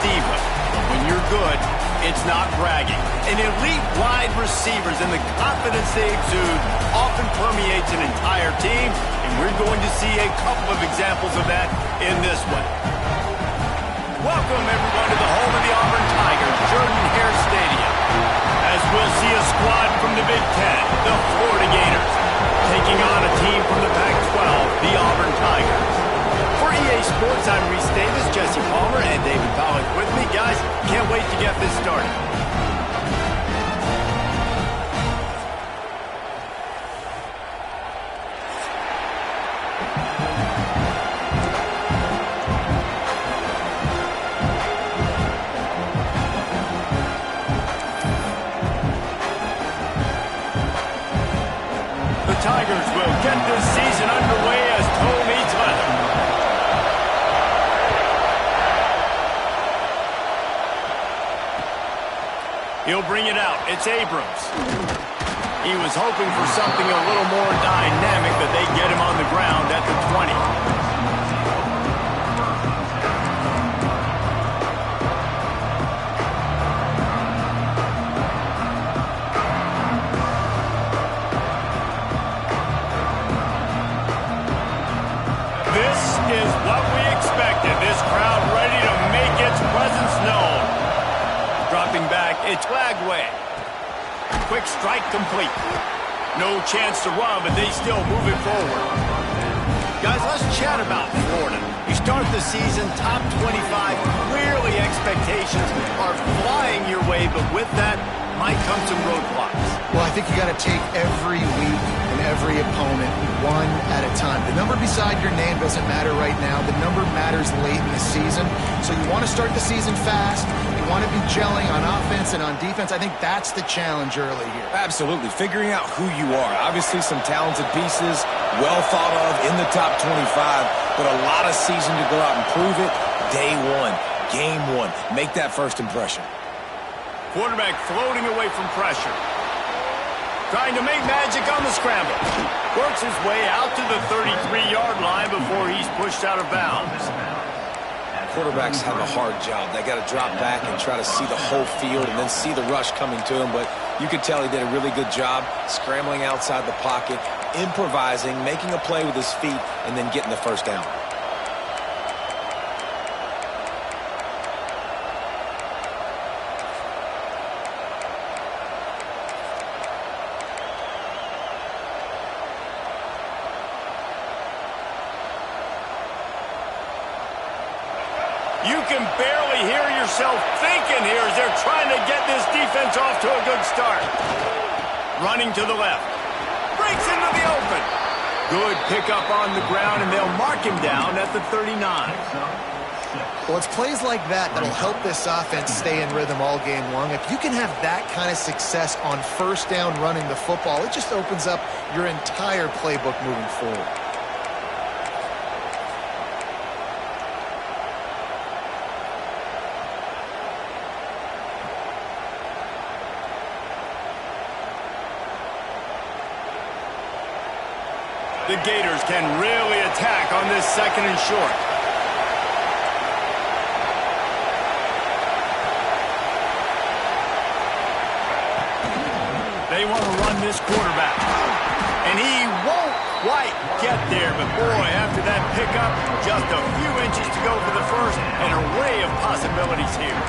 diva. But when you're good, it's not bragging. And elite wide receivers and the confidence they exude often permeates an entire team, and we're going to see a couple of examples of that in this one. Welcome, everyone, to the home of the Auburn Tigers, Jordan-Hare Stadium, as we'll see a squad from the Big Ten, the Florida Gators, taking on a team from the Pac-12, the Auburn Tigers. For EA Sports, I'm Reese Davis, Jesse Palmer, and David Pollack with me. Guys, can't wait to get this started. Tigers will get this season underway as toe meets leather. He'll bring it out. It's Abrams. He was hoping for something a little more dynamic, but they get him on the ground at the 20. Is what we expected. This crowd ready to make its presence known. Dropping back, it's Flagway. Quick strike complete. No chance to run, but they still move it forward. Guys, let's chat about Florida. You start the season top 25. Clearly expectations are flying your way, but with that might come some roadblocks. Well, I think you got to take every week and every opponent one at a time. The number beside your name doesn't matter right now. The number matters late in the season. So you want to start the season fast. You want to be gelling on offense and on defense. I think that's the challenge early here. Absolutely. Figuring out who you are. Obviously some talented pieces, well thought of in the top 25, but a lot of season to go out and prove it. Day one, game one. Make that first impression. Quarterback floating away from pressure. Trying to make magic on the scramble. Works his way out to the 33-yard line before he's pushed out of bounds. Quarterbacks have a hard job. They got to drop back and try to see the whole field and then see the rush coming to him. But you could tell he did a really good job scrambling outside the pocket, improvising, making a play with his feet, and then getting the first down. You can barely hear yourself thinking here as they're trying to get this defense off to a good start. Running to the left. Breaks into the open. Good pickup on the ground, and they'll mark him down at the 39. Well, it's plays like that that'll help this offense stay in rhythm all game long. If you can have that kind of success on first down running the football, it just opens up your entire playbook moving forward. The Gators can really attack on this second and short. They want to run this quarterback. And he won't quite get there. But boy, after that pickup, just a few inches to go for the first. An array of possibilities here.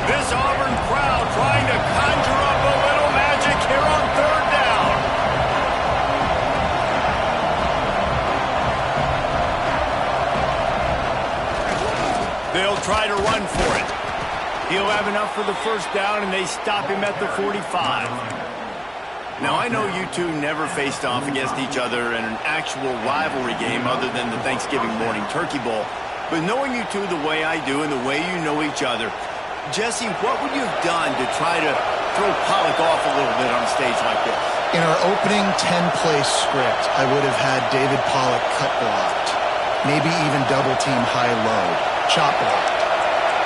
This Auburn crowd trying to conjure up a little magic here on third down. They'll try to run for it. He'll have enough for the first down, and they stop him at the 45. Now, I know you two never faced off against each other in an actual rivalry game other than the Thanksgiving morning Turkey Bowl. But knowing you two the way I do and the way you know each other, Jesse, what would you have done to try to throw Pollack off a little bit on a stage like this? In our opening 10-play script, I would have had David Pollack cut blocked, maybe even double-team high-low, chop blocked.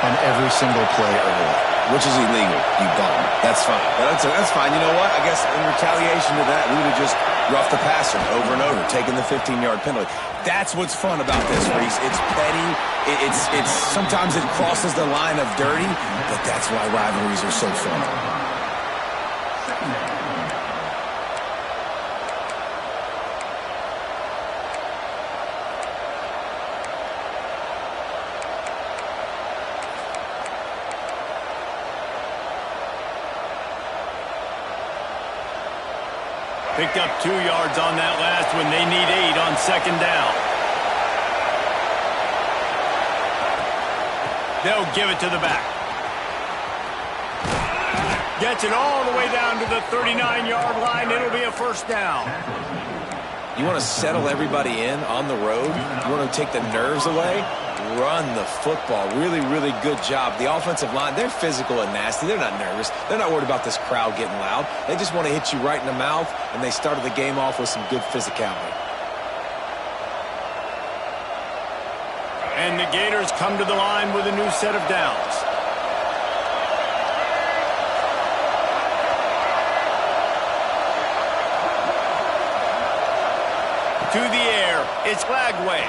on every single play early. Which is illegal, you bum. That's fine. That's fine. You know what? I guess in retaliation to that, we would have just roughed the passer over and over, taking the 15-yard penalty. That's what's fun about this, Reese. It's petty. It's sometimes it crosses the line of dirty, but that's why rivalries are so fun. Picked up 2 yards on that last one. They need 8 on second down. They'll give it to the back. Gets it all the way down to the 39-yard line. It'll be a first down. You want to settle everybody in on the road? You want to take the nerves away? Run the football. Really, really good job. The offensive line, they're physical and nasty. They're not nervous. They're not worried about this crowd getting loud. They just want to hit you right in the mouth, and they started the game off with some good physicality. And the Gators come to the line with a new set of downs. To the air, it's Lagway.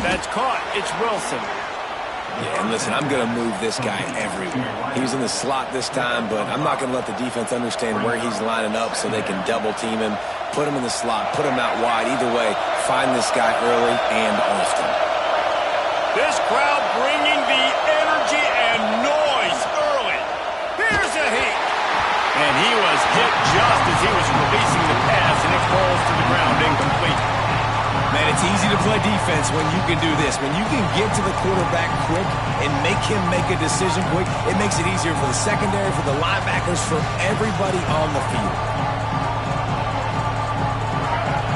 That's caught. It's Wilson. Yeah, and listen, I'm going to move this guy everywhere. He was in the slot this time, but I'm not going to let the defense understand where he's lining up so they can double team him, put him in the slot, put him out wide. Either way, find this guy early and often. This crowd bringing the energy and noise early. Here's a hit. And he was hit just as he was releasing the pass, and it falls to the ground incomplete. Man, it's easy to play defense when you can do this. When you can get to the quarterback quick and make him make a decision quick, it makes it easier for the secondary, for the linebackers, for everybody on the field.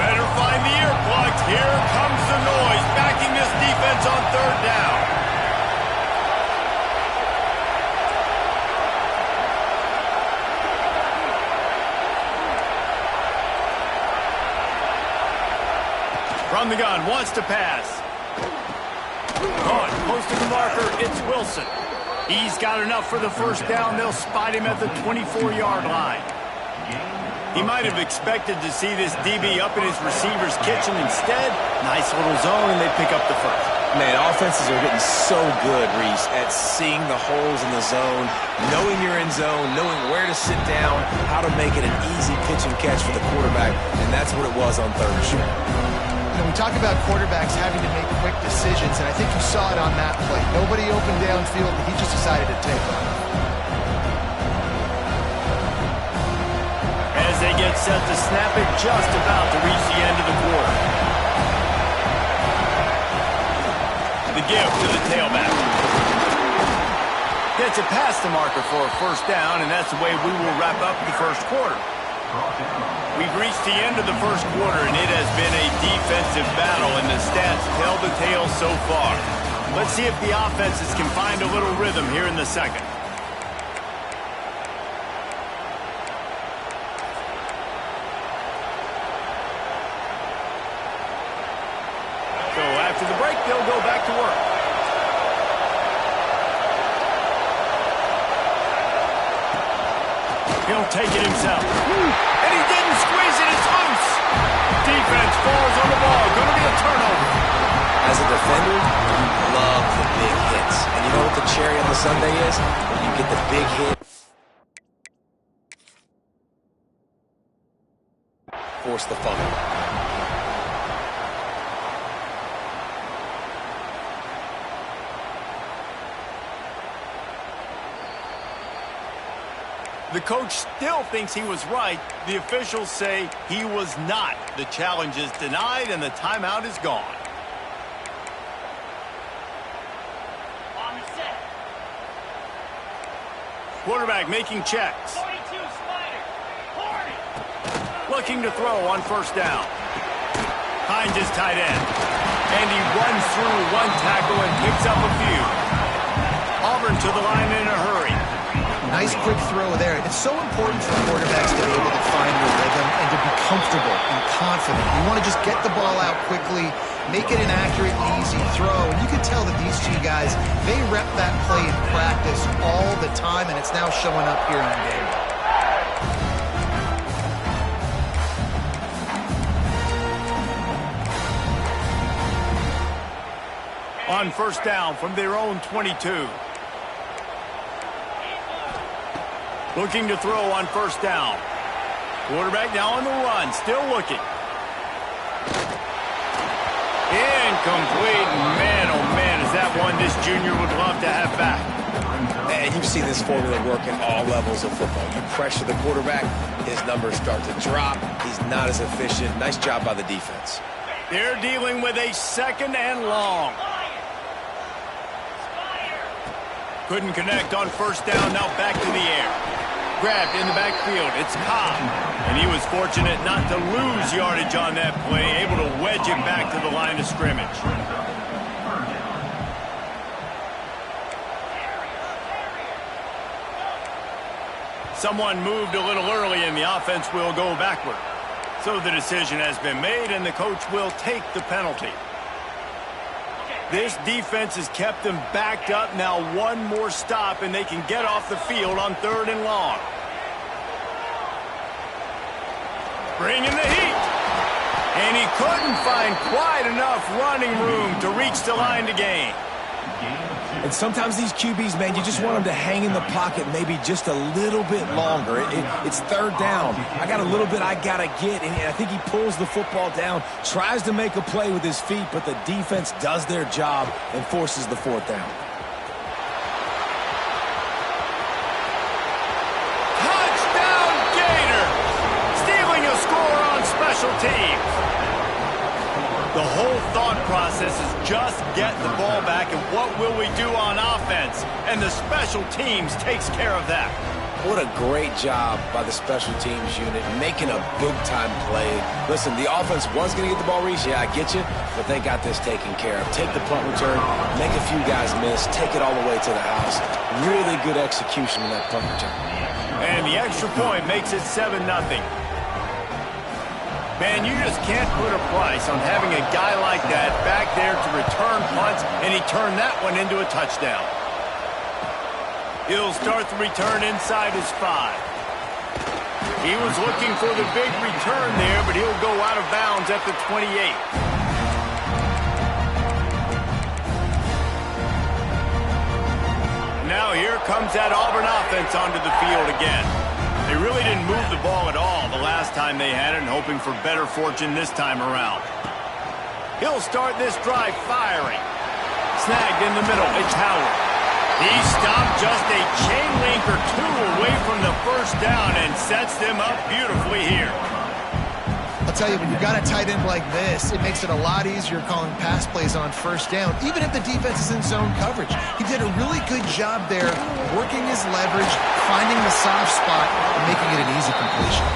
Better find the earplugs. Here comes the noise, backing this defense on third down. From the gun, wants to pass. Caught, close to the marker, it's Wilson. He's got enough for the first down. They'll spot him at the 24-yard line. He might have expected to see this DB up in his receiver's kitchen. Instead, nice little zone, and they pick up the first. Man, offenses are getting so good, Reese, at seeing the holes in the zone, knowing you're in zone, knowing where to sit down, how to make it an easy pitch and catch for the quarterback, and that's what it was on third and short. We talk about quarterbacks having to make quick decisions, and I think you saw it on that play. Nobody opened downfield, and he just decided to take off. As they get set to snap it, just about to reach the end of the quarter. The give to the tailback. Gets it past the marker for a first down, and that's the way we will wrap up the first quarter. We've reached the end of the first quarter, and it has been a defensive battle, and the stats tell the tale so far. Let's see if the offenses can find a little rhythm here in the second. So after the break, they'll go back to work. He'll take it himself. And he didn't squeeze it. It's loose. Defense falls on the ball. Going to be a turnover. As a defender, you love the big hits. And you know what the cherry on the sundae is? When you get the big hit. Force the fumble. The coach still thinks he was right. The officials say he was not. The challenge is denied, and the timeout is gone. On the set. Quarterback making checks. 42 Spider. Hornet. Looking to throw on first down. Behind his tight end. And he runs through one tackle and picks up a few. Auburn to the line in a hurry. Nice quick throw there. It's so important for quarterbacks to be able to find their rhythm and to be comfortable and confident. You want to just get the ball out quickly, make it an accurate and easy throw. And you can tell that these two guys, they rep that play in practice all the time, and it's now showing up here on game. On first down from their own 22. Looking to throw on first down. Quarterback now on the run, still looking. Incomplete. Man, oh man, is that one this junior would love to have back. And you've seen this formula work at all levels of football. You pressure the quarterback, his numbers start to drop. He's not as efficient. Nice job by the defense. They're dealing with a second and long. Couldn't connect on first down, now back to the air. Grabbed in the backfield, it's Cobb. And he was fortunate not to lose yardage on that play, able to wedge it back to the line of scrimmage. Someone moved a little early and the offense will go backward. So the decision has been made and the coach will take the penalty. This defense has kept them backed up. Now one more stop and they can get off the field on third and long. Bringing the heat. And he couldn't find quite enough running room to reach the line to gain. And sometimes these QBs, man, you just want them to hang in the pocket maybe just a little bit longer. It's third down. I got a little bit I got to get, and I think he pulls the football down, tries to make a play with his feet, but the defense does their job and forces the fourth down. Touchdown, Gator! Stealing a score on special teams. The whole thought process is just get the ball back and what will we do on offense? And the special teams takes care of that. What a great job by the special teams unit, making a big-time play. Listen, the offense was going to get the ball reached. Yeah, I get you, but they got this taken care of. Take the punt return, make a few guys miss, take it all the way to the house. Really good execution in that punt return. And the extra point makes it 7-0. Man, you just can't put a price on having a guy like that back there to return punts, and he turned that one into a touchdown. He'll start the return inside his 5. He was looking for the big return there, but he'll go out of bounds at the 28. Now here comes that Auburn offense onto the field again. They really didn't move the ball at all the last time they had it, and hoping for better fortune this time around. He'll start this drive firing. Snagged in the middle, it's Howard. He stopped just a chain link or two away from the first down and sets them up beautifully here. I'll tell you, when you've got a tight end like this, it makes it a lot easier calling pass plays on first down, even if the defense is in zone coverage. He did a really good job there, working his leverage, finding the soft spot, and making it an easy completion.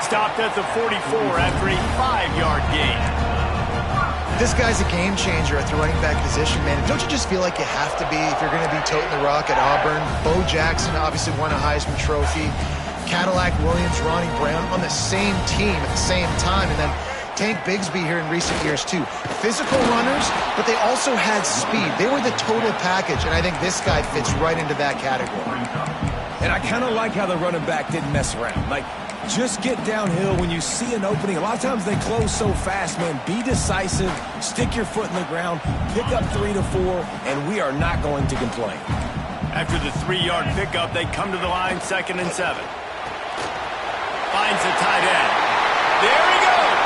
Stopped at the 44 after a 5-yard gain. This guy's a game changer at the running back position, man. Don't you just feel like you have to be if you're going to be toting the rock at Auburn? Bo Jackson obviously won a Heisman Trophy. Cadillac Williams, Ronnie Brown on the same team at the same time. And then Tank Bigsby here in recent years, too. Physical runners, but they also had speed. They were the total package, and I think this guy fits right into that category. And I kind of like how the running back didn't mess around. Like, just get downhill when you see an opening. A lot of times they close so fast, man. Be decisive, stick your foot in the ground, pick up 3 to 4, and we are not going to complain. After the 3-yard pickup, they come to the line, 2nd and 7. Finds the tight end. There he goes.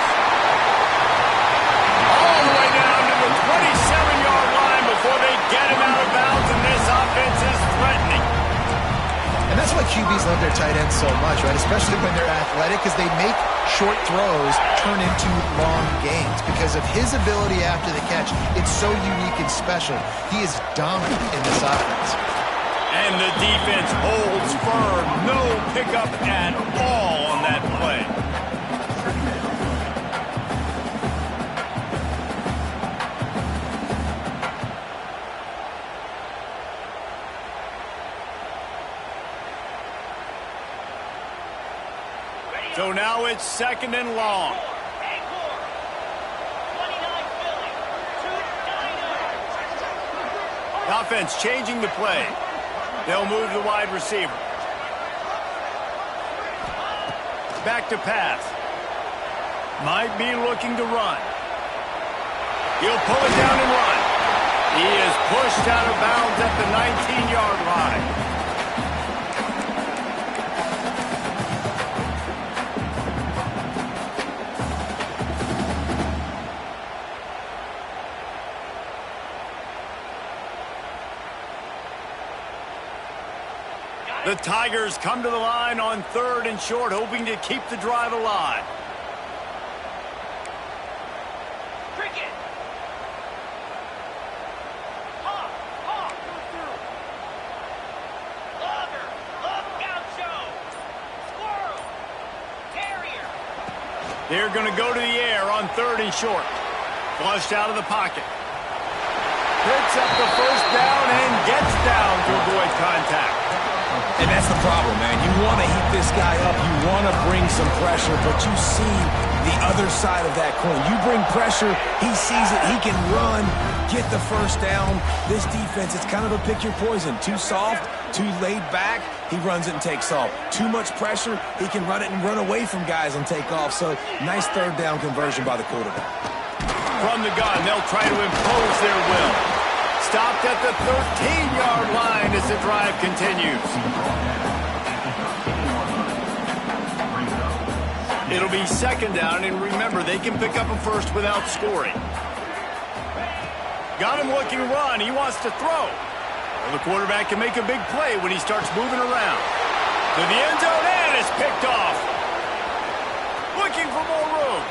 All the way down to the 27-yard line before they get him out of bounds, and this offense is threatening. And that's why QBs love their tight ends so much, right? Especially when they're athletic, because they make short throws turn into long gains. Because of his ability after the catch, it's so unique and special. He is dominant in this offense. And the defense holds firm. No pickup at all on that play. So now it's 2nd and long. Offense changing the play. They'll move the wide receiver. Back to pass. Might be looking to run. He'll pull it down and run. He is pushed out of bounds at the 19-yard line. The Tigers come to the line on 3rd and short, hoping to keep the drive alive. Cricket. Hawk. Logger. Gaucho. Squirrel. Terrier. They're going to go to the air on 3rd and short. Flushed out of the pocket. Picks up the first down and gets down to avoid contact. And that's the problem, man. You want to heat this guy up. You want to bring some pressure, but you see the other side of that coin. You bring pressure, he sees it, he can run, get the first down. This defense, it's kind of a pick your poison. Too soft, too laid back, he runs it and takes off. Too much pressure, he can run it and run away from guys and take off. So, nice 3rd down conversion by the quarterback. From the gun, they'll try to impose their will. Stopped at the 13-yard line as the drive continues. It'll be 2nd down, and remember, they can pick up a first without scoring. Got him looking to run. He wants to throw. Well, the quarterback can make a big play when he starts moving around. To the end zone, and it's picked off. Looking for more room.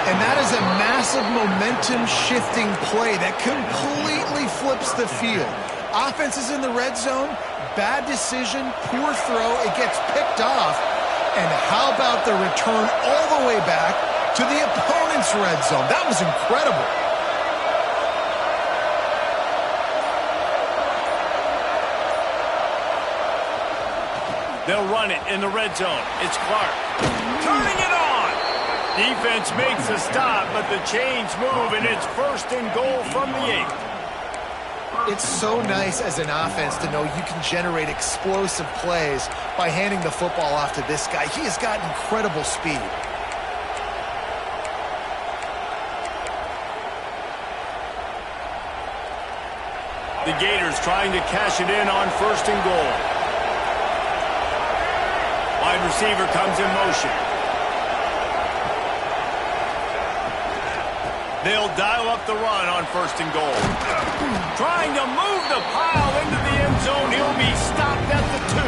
And that is a massive momentum-shifting play that completely flips the field. Offense is in the red zone, bad decision, poor throw, it gets picked off. And how about the return all the way back to the opponent's red zone? That was incredible. They'll run it in the red zone. It's Clark. Turning it on. Defense makes a stop, but the chains move, and it's 1st and goal from the 8. It's so nice as an offense to know you can generate explosive plays by handing the football off to this guy. He has got incredible speed. The Gators trying to cash it in on 1st and goal. Wide receiver comes in motion. They'll dial up the run on 1st and goal. Trying to move the pile into the end zone. He'll be stopped at the 2.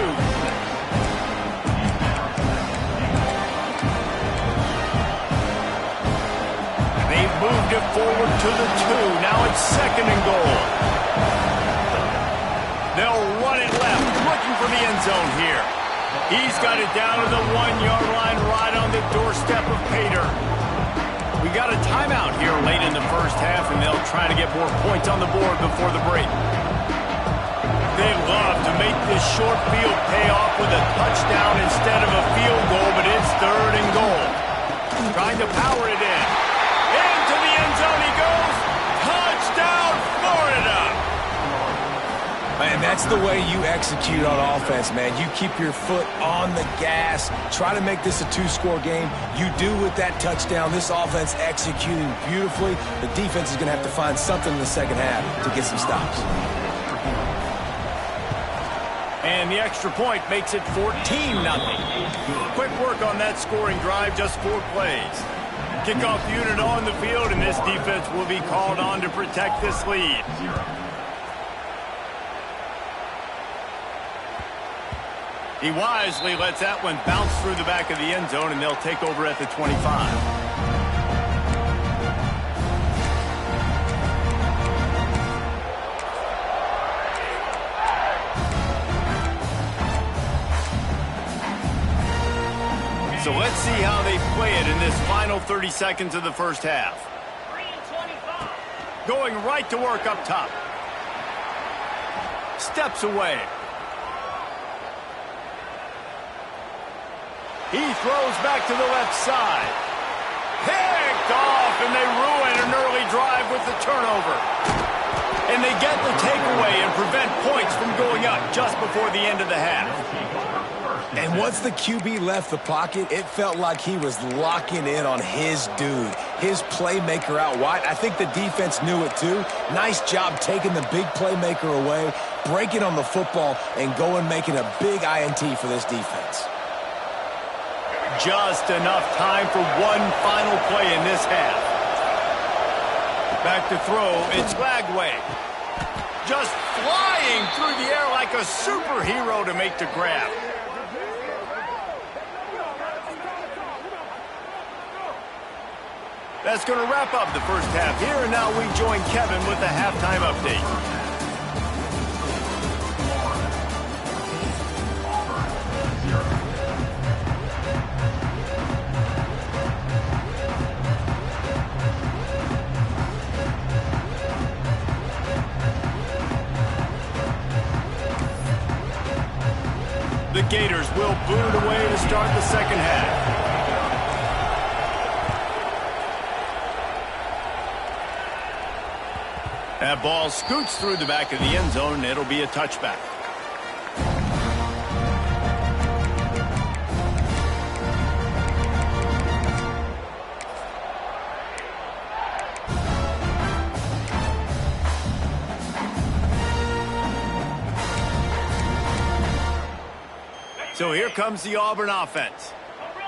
They've moved it forward to the 2. Now it's 2nd and goal. They'll run it left, looking for the end zone here. He's got it down to the 1-yard line right on the doorstep of Pater. We got a timeout here late in the first half, and they'll try to get more points on the board before the break. They love to make this short field pay off with a touchdown instead of a field goal, but it's 3rd and goal. Trying to power it in. Into the end zone he goes. Touchdown, Florida! Man, that's the way you execute on offense, man. You keep your foot on the gas. Try to make this a 2-score game. You do with that touchdown. This offense executing beautifully. The defense is going to have to find something in the second half to get some stops. And the extra point makes it 14-0. Quick work on that scoring drive, just 4 plays. Kickoff unit on the field, and this defense will be called on to protect this lead. He wisely lets that one bounce through the back of the end zone, and they'll take over at the 25. So let's see how they play it in this final 30 seconds of the first half. 3 and 25. Going right to work up top. Steps away. He throws back to the left side. Picked off, and they ruin an early drive with the turnover. And they get the takeaway and prevent points from going up just before the end of the half. And once the QB left the pocket, it felt like he was locking in on his dude, his playmaker out wide. I think the defense knew it too. Nice job taking the big playmaker away, breaking on the football, and going making a big INT for this defense. Just enough time for one final play in this half. Back to throw, it's Lagway. Just flying through the air like a superhero to make the grab. That's going to wrap up the first half here, and now we join Kevin with the halftime update. The Gators will boot it away to start the second half. That ball scoots through the back of the end zone, and it'll be a touchback. So here comes the Auburn offense.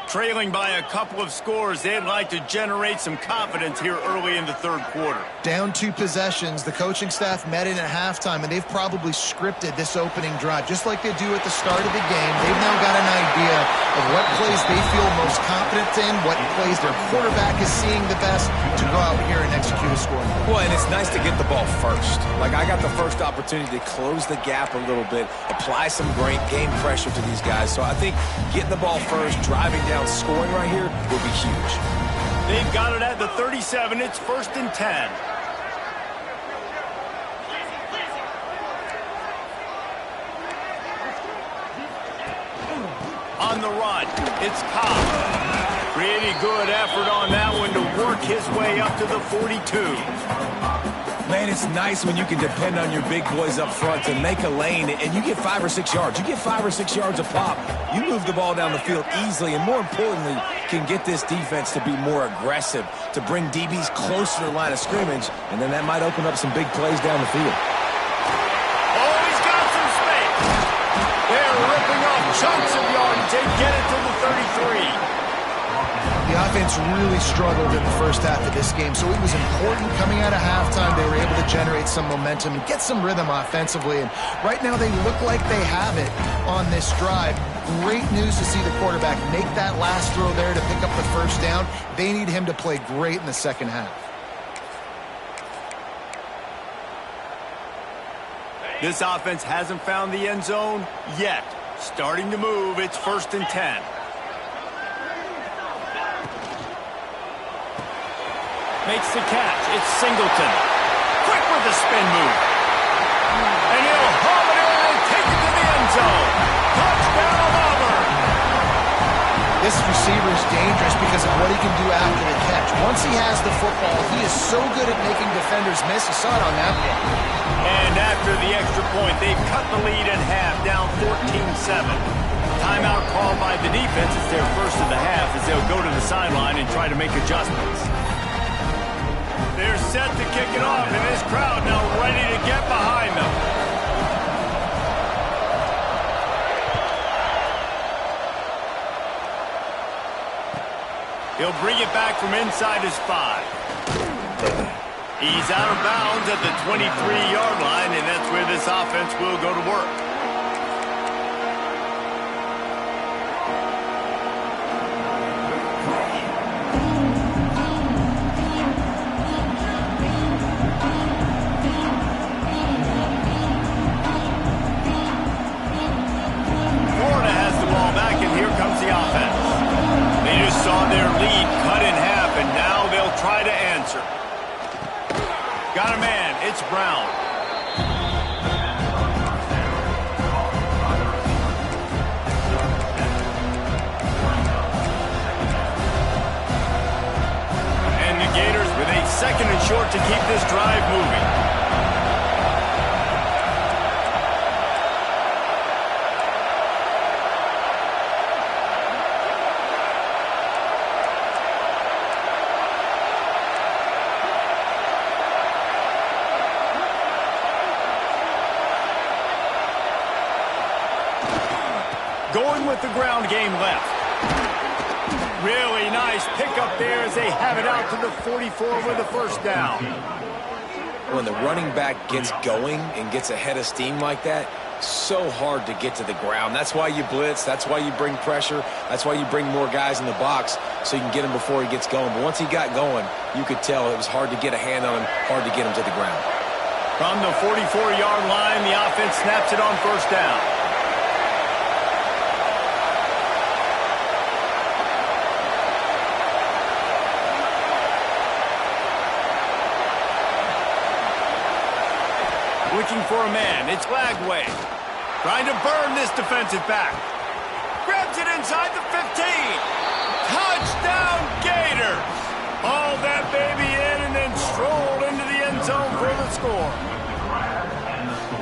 Trailing by a couple of scores, they'd like to generate some confidence here early in the third quarter. Down 2 possessions, the coaching staff met in at halftime, and they've probably scripted this opening drive, just like they do at the start of the game. They've now got an idea of what plays they feel most confident in, what plays their quarterback is seeing the best to go out here and execute a scoring play. Well, and it's nice to get the ball first. Like, I got the first opportunity to close the gap a little bit, apply some great game pressure to these guys. So I think getting the ball first, driving down, scoring right here will be huge. They've got it at the 37. It's 1st and 10. On the run, it's Cobb. Pretty good effort on that one to work his way up to the 42. Man, it's nice when you can depend on your big boys up front to make a lane, and you get 5 or 6 yards. You get 5 or 6 yards a pop. You move the ball down the field easily, and more importantly, can get this defense to be more aggressive, to bring DBs closer to the line of scrimmage, and then that might open up some big plays down the field. Oh, he's got some space. They're ripping off chunks of yards. They get it to the 33. The offense really struggled in the first half of this game, so it was important coming out of halftime. They were able to generate some momentum and get some rhythm offensively, and right now they look like they have it on this drive. Great news to see the quarterback make that last throw there to pick up the first down. They need him to play great in the second half. This offense hasn't found the end zone yet. Starting to move, it's 1st and 10. Makes the catch. It's Singleton. Quick with the spin move. And he'll haul it in and take it to the end zone. Touchdown, Auburn. This receiver is dangerous because of what he can do after the catch. Once he has the football, he is so good at making defenders miss. You saw it on that play. And after the extra point, they've cut the lead in half, down 14-7. Timeout called by the defense. It's their first of the half as they'll go to the sideline and try to make adjustments. They're set to kick it off, and this crowd now ready to get behind them. He'll bring it back from inside his 5. He's out of bounds at the 23-yard line, and that's where this offense will go to work. Saw their lead cut in half, and now they'll try to answer. Got a man. It's Brown. short to keep this drive moving. Going with the ground game left. Really nice pickup there as they have it out to the 44 with a first down. When the running back gets going and gets ahead of steam like that, so hard to get to the ground. That's why you blitz. That's why you bring pressure. That's why you bring more guys in the box so you can get him before he gets going. But once he got going, you could tell it was hard to get a hand on him, hard to get him to the ground. From the 44-yard line, the offense snaps it on first down. Looking for a man. It's Lagway. Trying to burn this defensive back. Grabs it inside the 15. Touchdown Gators. Haul that baby in and then strolled into the end zone for the score.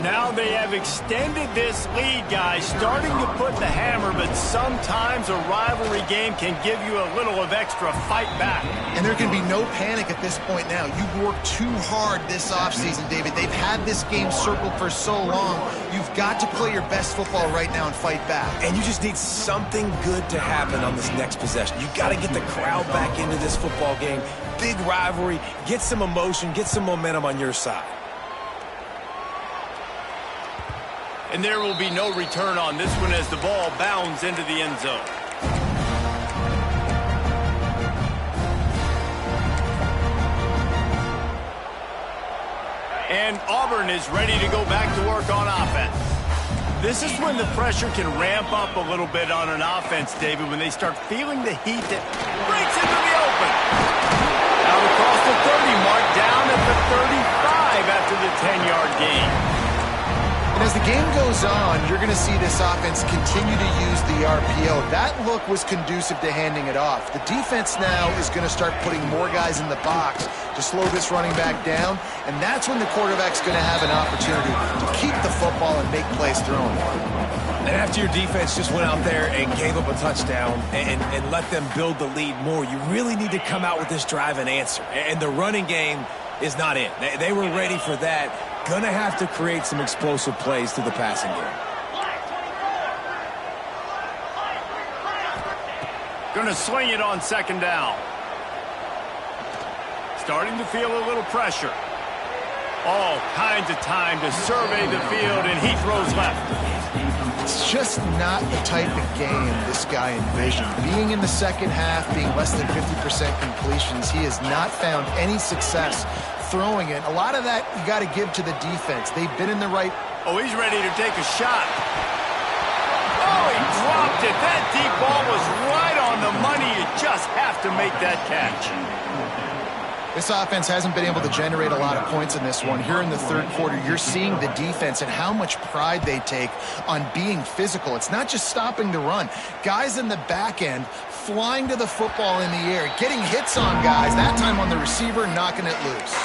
Now they have extended this lead, guys, starting to put the hammer, but sometimes a rivalry game can give you a little of extra fight back. And there can be no panic at this point now. You've worked too hard this offseason, David. They've had this game circled for so long. You've got to play your best football right now and fight back. And you just need something good to happen on this next possession. You got to get the crowd back into this football game. Big rivalry. Get some emotion. Get some momentum on your side. And there will be no return on this one as the ball bounds into the end zone. And Auburn is ready to go back to work on offense. This is when the pressure can ramp up a little bit on an offense, David, when they start feeling the heat that breaks into the open. Out across the 30 mark, down at the 35 after the 10-yard gain. And as the game goes on, you're going to see this offense continue to use the RPO. That look was conducive to handing it off. The defense now is going to start putting more guys in the box to slow this running back down, and that's when the quarterback's going to have an opportunity to keep the football and make plays throwing. And after your defense just went out there and gave up a touchdown and let them build the lead more, you really need to come out with this drive and answer. And the running game is not it. They were ready for that. Gonna have to create some explosive plays through the passing game. Gonna swing it on second down. Starting to feel a little pressure. All kinds of time to survey the field, and he throws left. It's just not the type of game this guy envisioned. Being in the second half, being less than 50% completions, he has not found any success throwing it. A lot of that you got to give to the defense. They've been in the right. Oh, he's ready to take a shot. Oh, he dropped it. That deep ball was right on the money. You just have to make that catch. This offense hasn't been able to generate a lot of points in this one. Here in the third quarter, you're seeing the defense and how much pride they take on being physical. It's not just stopping the run. Guys in the back end flying to the football in the air, getting hits on guys, that time on the receiver, knocking it loose.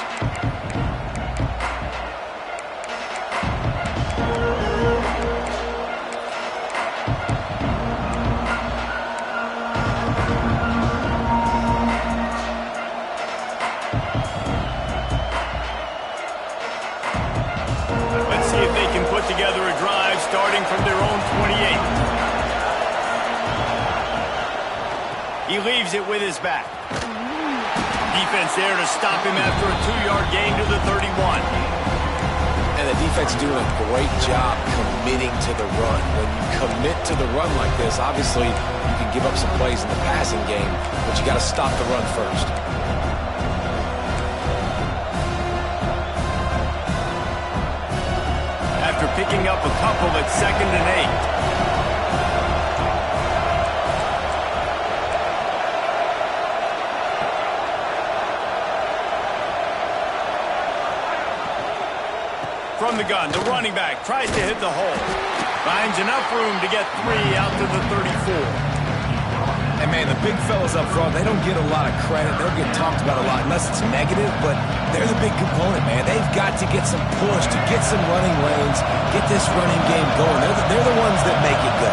Let's see if they can put together a drive starting from their own 28. He leaves it with his back. Defense there to stop him after a 2-yard gain to the 31. And the defense doing a great job committing to the run. When you commit to the run like this, obviously you can give up some plays in the passing game, but you got to stop the run first. After picking up a couple at 2nd and 8. From the gun, the running back tries to hit the hole. Finds enough room to get 3 out to the 34. And, man, the big fellas up front, they don't get a lot of credit. They'll get talked about a lot unless it's negative, but they're the big component, man. They've got to get some push, to get some running lanes, get this running game going. They're the ones that make it go.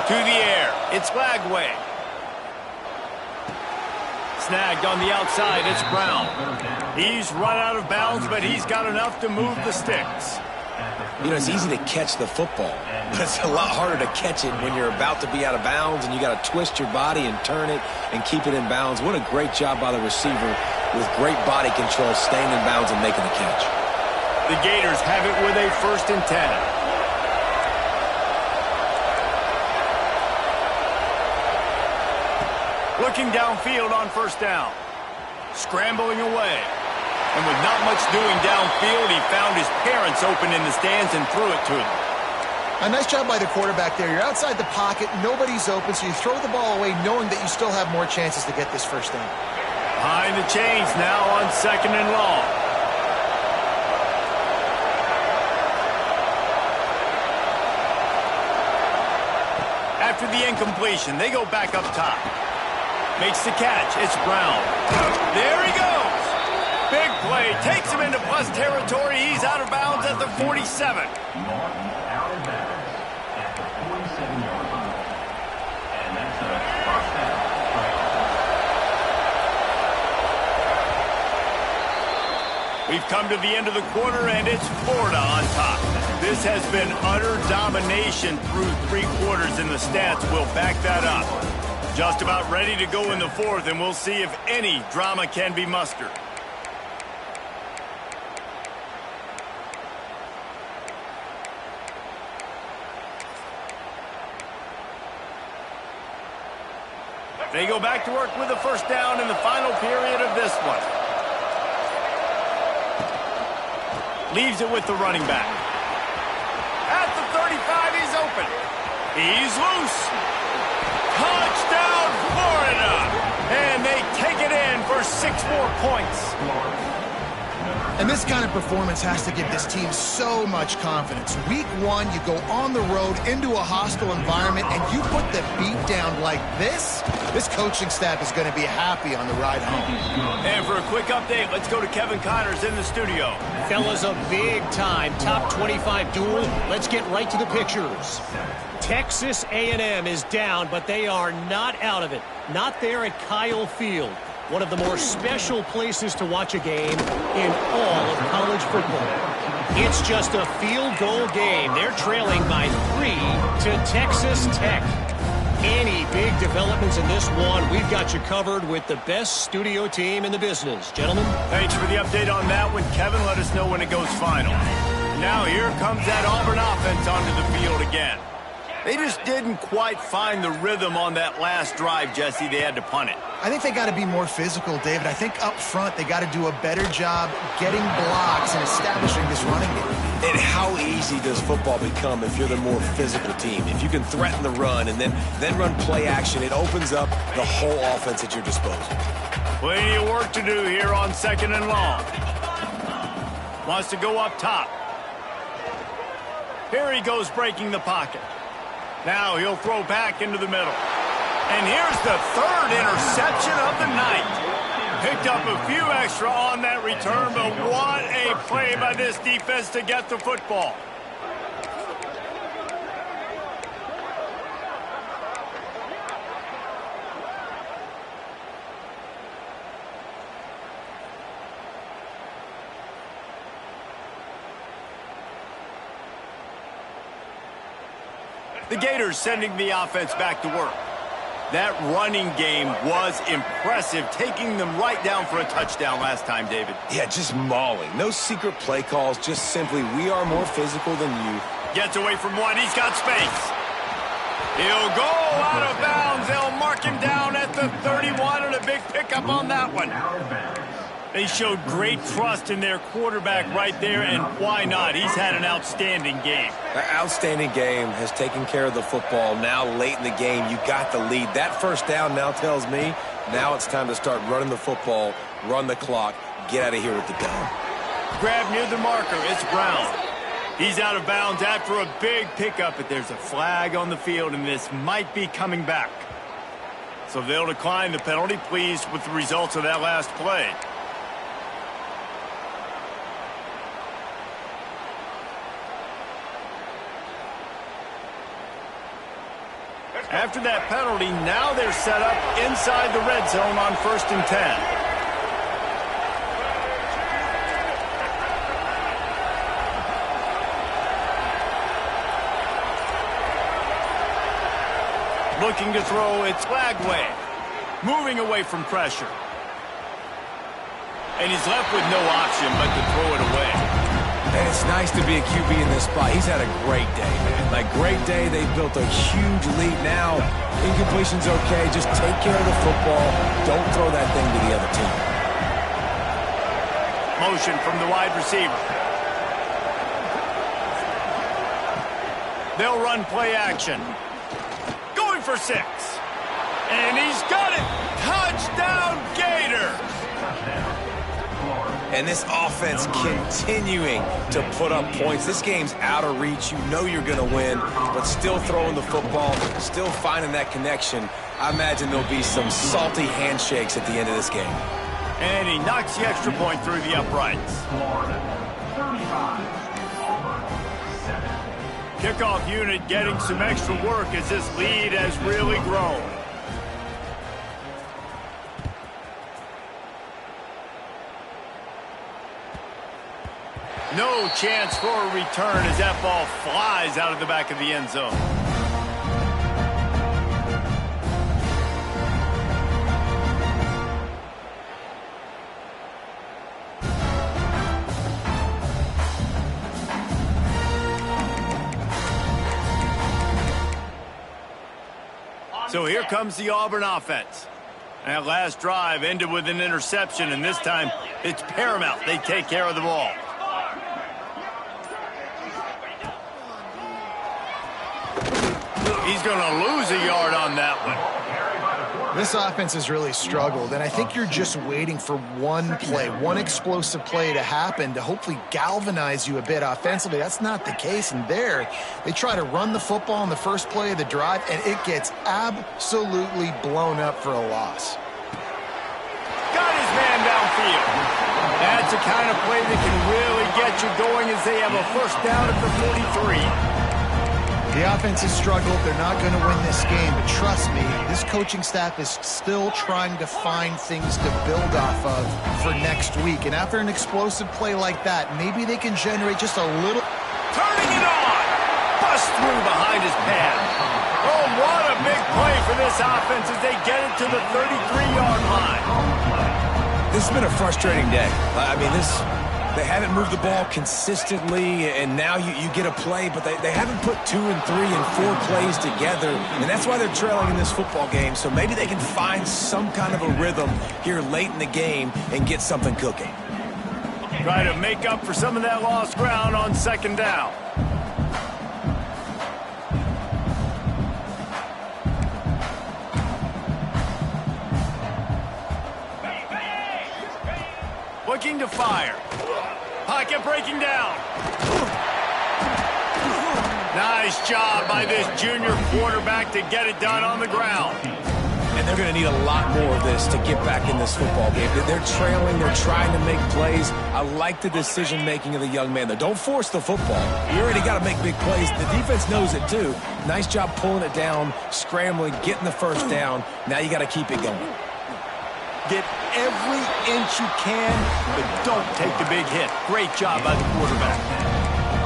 To the air, it's Flagway. Snagged on the outside, it's Brown. He's run out of bounds, but he's got enough to move the sticks. You know, it's easy to catch the football, but it's a lot harder to catch it when you're about to be out of bounds and you got to twist your body and turn it and keep it in bounds. What a great job by the receiver with great body control, staying in bounds and making the catch. The Gators have it with a 1st and 10. Looking downfield on 1st down. Scrambling away. And with not much doing downfield, he found his parents open in the stands and threw it to them. A nice job by the quarterback there. You're outside the pocket, nobody's open, so you throw the ball away knowing that you still have more chances to get this 1st down. Behind the chains now on 2nd and long. After the incompletion, they go back up top. Makes the catch. It's Brown. There he goes. Big play. Takes him into plus territory. He's out of bounds at the 47. We've come to the end of the quarter, and it's Florida on top. This has been utter domination through 3 quarters, and the stats will back that up. Just about ready to go in the 4th, and we'll see if any drama can be mustered. They go back to work with the 1st down in the final period of this one. Leaves it with the running back. At the 35, he's open. He's loose. Touchdown, Florida! And they take it in for 6 more points. And this kind of performance has to give this team so much confidence. Week 1, you go on the road into a hostile environment, and you put the beat down like this. This coaching staff is going to be happy on the ride home. And for a quick update, let's go to Kevin Connors in the studio. Fellas, a big-time top 25 duel. Let's get right to the pictures. Texas A&M is down, but they are not out of it. Not there at Kyle Field, one of the more special places to watch a game in all of college football. It's just a field goal game. They're trailing by 3 to Texas Tech. Any big developments in this one, we've got you covered with the best studio team in the business. Gentlemen. Thanks for the update on that one, Kevin. Let us know when it goes final. Now here comes that Auburn offense onto the field again. They just didn't quite find the rhythm on that last drive, Jesse. They had to punt it. I think they got to be more physical, David. I think up front they got to do a better job getting blocks and establishing this running game. And how easy does football become if you're the more physical team? If you can threaten the run and then run play action, it opens up the whole offense at your disposal. Plenty of work to do here on 2nd and long. Wants to go up top. Here he goes breaking the pocket. Now he'll throw back into the middle. And here's the 3rd interception of the night. Picked up a few extra on that return, but what a play by this defense to get the football. The Gators sending the offense back to work. That running game was impressive, taking them right down for a touchdown last time, David. Yeah, just mauling. No secret play calls, just simply, we are more physical than you. Gets away from one. He's got space. He'll go out of bounds. They'll mark him down at the 31, and a big pickup on that one. They showed great trust in their quarterback right there, and why not? He's had an outstanding game. An outstanding game, has taken care of the football. Now late in the game, you got the lead. That first down now tells me now it's time to start running the football, run the clock, get out of here with the dub. Grab near the marker. It's Brown. He's out of bounds after a big pickup, but there's a flag on the field, and this might be coming back. So they'll decline the penalty, pleased with the results of that last play. After that penalty, now they're set up inside the red zone on 1st and 10. Looking to throw, it's Flagway. Moving away from pressure. And he's left with no option but to throw it away. And it's nice to be a QB in this spot. He's had a great day, man. Like, great day. They've built a huge lead now. Incompletion's okay. Just take care of the football. Don't throw that thing to the other team. Motion from the wide receiver. They'll run play action. Going for 6. And he's got it. Touchdown, Gators. And this offense continuing to put up points. This game's out of reach. You know you're going to win, but still throwing the football, still finding that connection. I imagine there'll be some salty handshakes at the end of this game. And he knocks the extra point through the uprights. Kickoff unit getting some extra work as this lead has really grown. No chance for a return as that ball flies out of the back of the end zone. So here comes the Auburn offense. That last drive ended with an interception, and this time it's paramount they take care of the ball. He's going to lose a yard on that one. This offense has really struggled, and I think you're just waiting for one play, one explosive play to happen to hopefully galvanize you a bit offensively. That's not the case, and there they try to run the football on the first play of the drive, and it gets absolutely blown up for a loss. Got his man downfield. That's the kind of play that can really get you going as they have a first down at the 43. The offense has struggled. They're not going to win this game, but trust me, this coaching staff is still trying to find things to build off of for next week. And after an explosive play like that, maybe they can generate just a little. Turning it on! Bust through behind his pad. Oh, what a big play for this offense as they get it to the 33-yard line. This has been a frustrating day. I mean, they haven't moved the ball consistently, and now you get a play, but they haven't put 2 and 3 and 4 plays together, and that's why they're trailing in this football game. So maybe they can find some kind of a rhythm here late in the game and get something cooking. Try to make up for some of that lost ground on 2nd down. Looking to fire. Pocket breaking down. Nice job by this junior quarterback to get it done on the ground. And they're going to need a lot more of this to get back in this football game. They're trailing. They're trying to make plays. I like the decision-making of the young man, though. Don't force the football. You already got to make big plays. The defense knows it, too. Nice job pulling it down, scrambling, getting the first down. Now you got to keep it going. Get every inch you can, but don't take the big hit. Great job by the quarterback.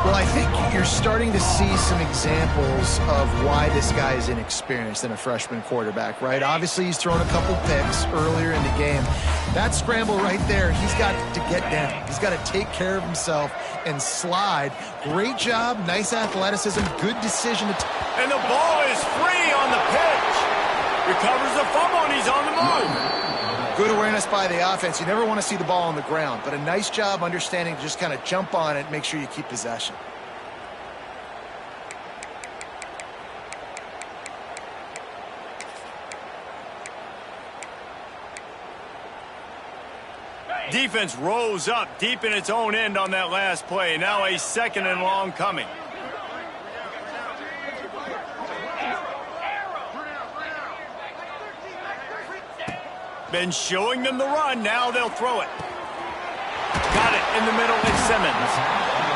Well, I think you're starting to see some examples of why this guy is inexperienced in a freshman quarterback, right? Obviously, he's thrown a couple picks earlier in the game. That scramble right there, he's got to get down. He's got to take care of himself and slide. Great job, nice athleticism, good decision. And the ball is free on the pitch. Recovers the fumble, and he's on the move. Good awareness by the offense. You never want to see the ball on the ground, but a nice job understanding to just kind of jump on it and make sure you keep possession. Defense rose up deep in its own end on that last play. Now a second and long coming. Been showing them the run. Now they'll throw it. Got it in the middle. It's Simmons.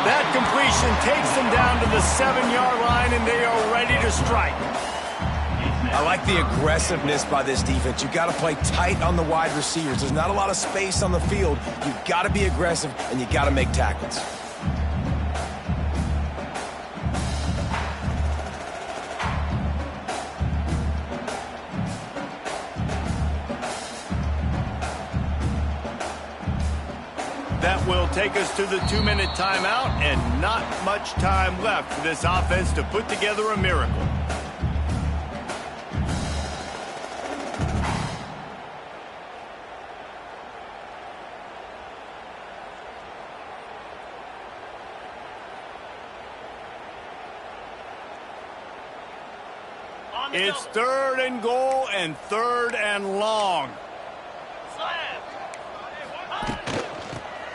That completion takes them down to the 7-yard line, and they are ready to strike. I like the aggressiveness by this defense. You've got to play tight on the wide receivers. There's not a lot of space on the field. You've got to be aggressive, and you've got to make tackles. That will take us to the 2-minute timeout, and not much time left for this offense to put together a miracle. It's 3rd and goal and 3rd and long.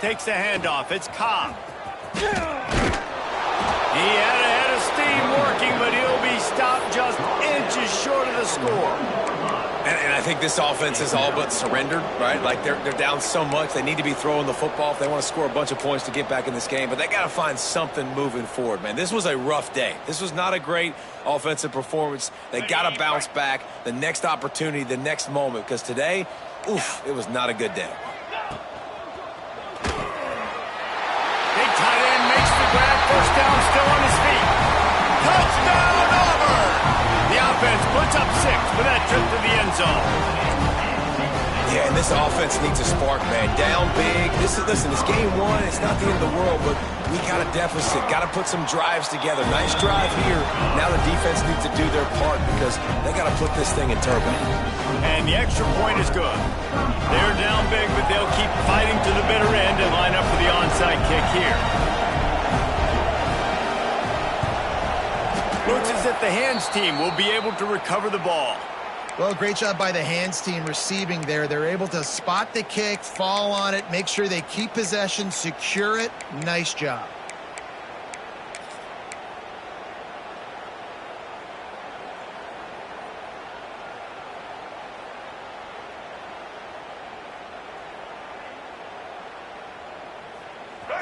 Takes the handoff. It's Cobb. He had a head of steam working, but he'll be stopped just inches short of the score. And I think this offense is all but surrendered, right? Like they're down so much. They need to be throwing the football if they want to score a bunch of points to get back in this game. But they got to find something moving forward, man. This was a rough day. This was not a great offensive performance. They got to bounce back the next opportunity, the next moment. Because today, oof, it was not a good day. Big tight end makes the grab. First down, still on his feet. Touchdown, Auburn! The offense puts up 6 for that trip to the end zone. Yeah, and this offense needs a spark, man. Down big. Listen, it's game 1. It's not the end of the world, but we got a deficit. Got to put some drives together. Nice drive here. Now the defense needs to do their part because they got to put this thing in turbo. And the extra point is good. They're down big, but they'll keep fighting to the bitter end and line up for the onside kick here. Looks as if the hands team will be able to recover the ball. Well, great job by the hands team receiving there. They're able to spot the kick, fall on it, make sure they keep possession, secure it. Nice job.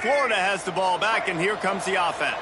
Florida has the ball back, and here comes the offense.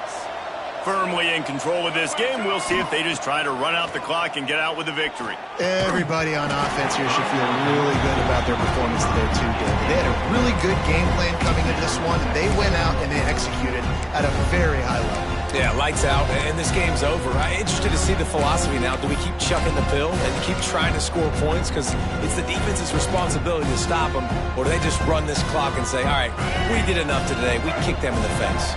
Firmly in control of this game. We'll see if they just try to run out the clock and get out with a victory. Everybody on offense here should feel really good about their performance today, too, David. They had a really good game plan coming into this one, and they went out and they executed at a very high level. Yeah, lights out, and this game's over. I'm interested to see the philosophy now. Do we keep chucking the pill and keep trying to score points? Because it's the defense's responsibility to stop them. Or do they just run this clock and say, all right, we did enough today. We kicked them in the face.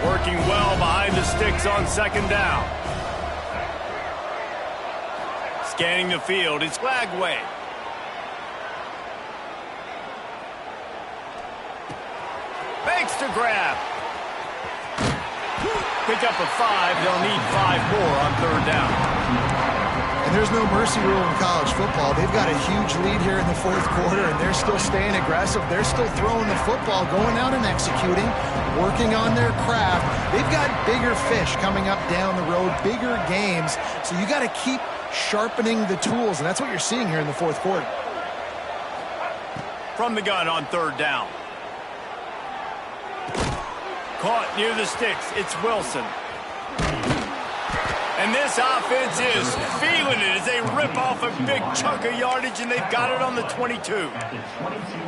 Working well behind the sticks on 2nd down. Scanning the field, it's Flagway. Makes the grab. Pick up a 5. They'll need 5 more on 3rd down. And there's no mercy rule in college football. They've got a huge lead here in the 4th quarter, and they're still staying aggressive. They're still throwing the football, going out and executing, working on their craft. They've got bigger fish coming up down the road, bigger games. So you got to keep sharpening the tools, and that's what you're seeing here in the 4th quarter. From the gun on 3rd down. Caught near the sticks. It's Wilson. And this offense is feeling it as they rip off a big chunk of yardage, and they've got it on the 22.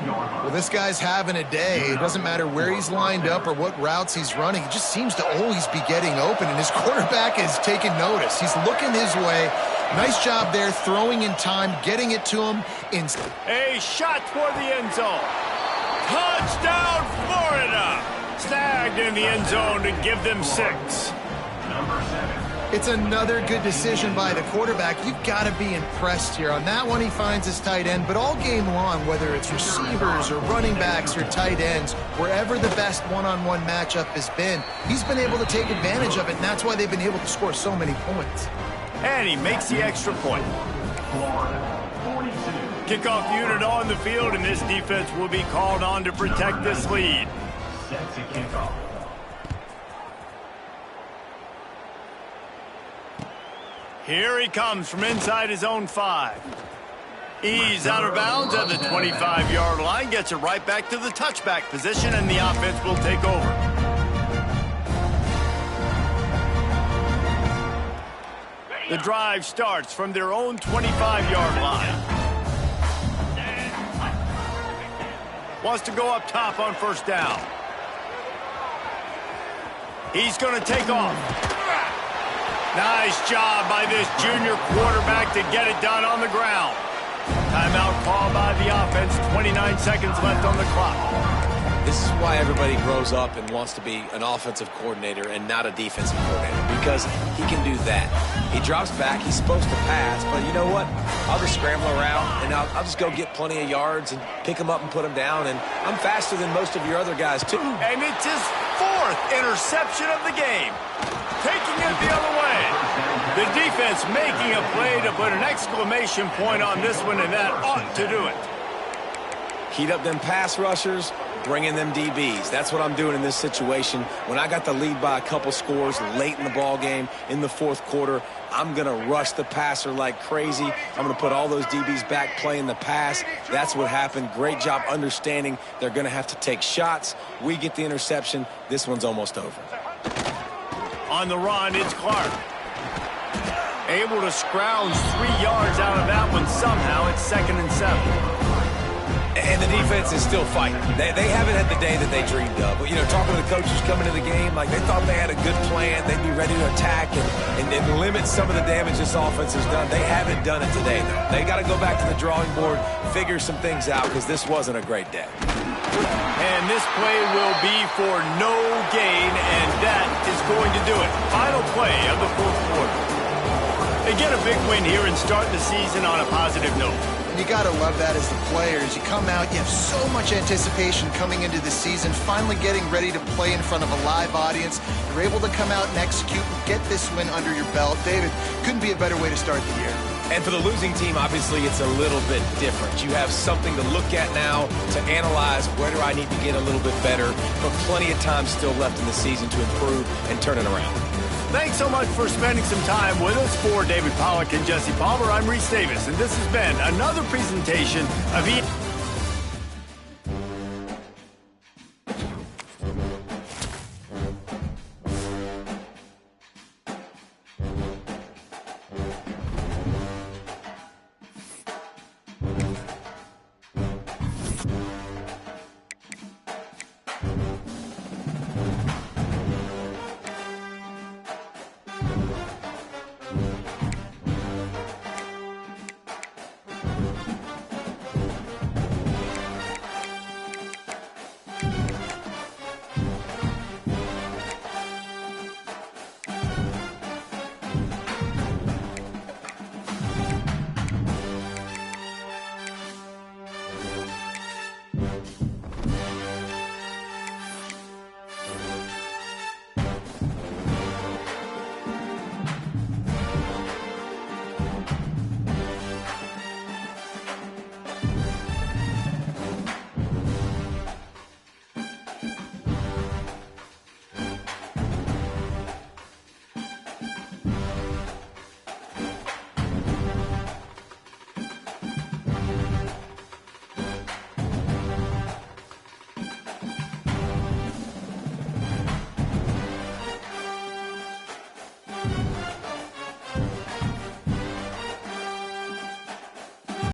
Well, this guy's having a day. It doesn't matter where he's lined up or what routes he's running. He just seems to always be getting open, and his quarterback is taking notice. He's looking his way. Nice job there, throwing in time, getting it to him. A shot toward the end zone. Touchdown, Florida! Snagged in the end zone to give them 6. It's another good decision by the quarterback. You've got to be impressed here. On that one, he finds his tight end, but all game long, whether it's receivers or running backs or tight ends, wherever the best one-on-one matchup has been, he's been able to take advantage of it, and that's why they've been able to score so many points. And he makes the extra point. Kickoff unit on the field, and this defense will be called on to protect this lead. Set to kickoff. Here he comes from inside his own 5. He's out of bounds at the 25-yard line, gets it right back to the touchback position, and the offense will take over. The drive starts from their own 25-yard line. Wants to go up top on first down. He's going to take off. Nice job by this junior quarterback to get it done on the ground. Timeout called by the offense. 29 seconds left on the clock. This is why everybody grows up and wants to be an offensive coordinator and not a defensive coordinator, because he can do that. He drops back, he's supposed to pass, but you know what? I'll just scramble around, and I'll just go get plenty of yards and pick them up and put them down, and I'm faster than most of your other guys, too. And it's his 4th interception of the game. Taking it the other way. The defense making a play to put an exclamation point on this one, and that ought to do it. Heat up them pass rushers, bring in them DBs. That's what I'm doing in this situation. When I got the lead by a couple scores late in the ball game in the 4th quarter, I'm going to rush the passer like crazy. I'm going to put all those DBs back playing the pass. That's what happened. Great job understanding they're going to have to take shots. We get the interception. This one's almost over. On the run, it's Clark. Able to scrounge 3 yards out of that one somehow. It's 2nd and 7. And the defense is still fighting. They haven't had the day that they dreamed of. But, you know, talking to the coaches coming to the game, like they thought they had a good plan. They'd be ready to attack and limit some of the damage this offense has done. They haven't done it today, though. They got to go back to the drawing board, figure some things out, because this wasn't a great day. And this play will be for no gain, and that is going to do it. Final play of the 4th quarter. They get a big win here and start the season on a positive note. And you got to love that as the players. You come out, you have so much anticipation coming into the season, finally getting ready to play in front of a live audience. You're able to come out and execute and get this win under your belt. David, couldn't be a better way to start the year. And for the losing team, obviously, it's a little bit different. You have something to look at now to analyze where do I need to get a little bit better, but plenty of time still left in the season to improve and turn it around. Thanks so much for spending some time with us. For David Pollack and Jesse Palmer, I'm Reese Davis, and this has been another presentation of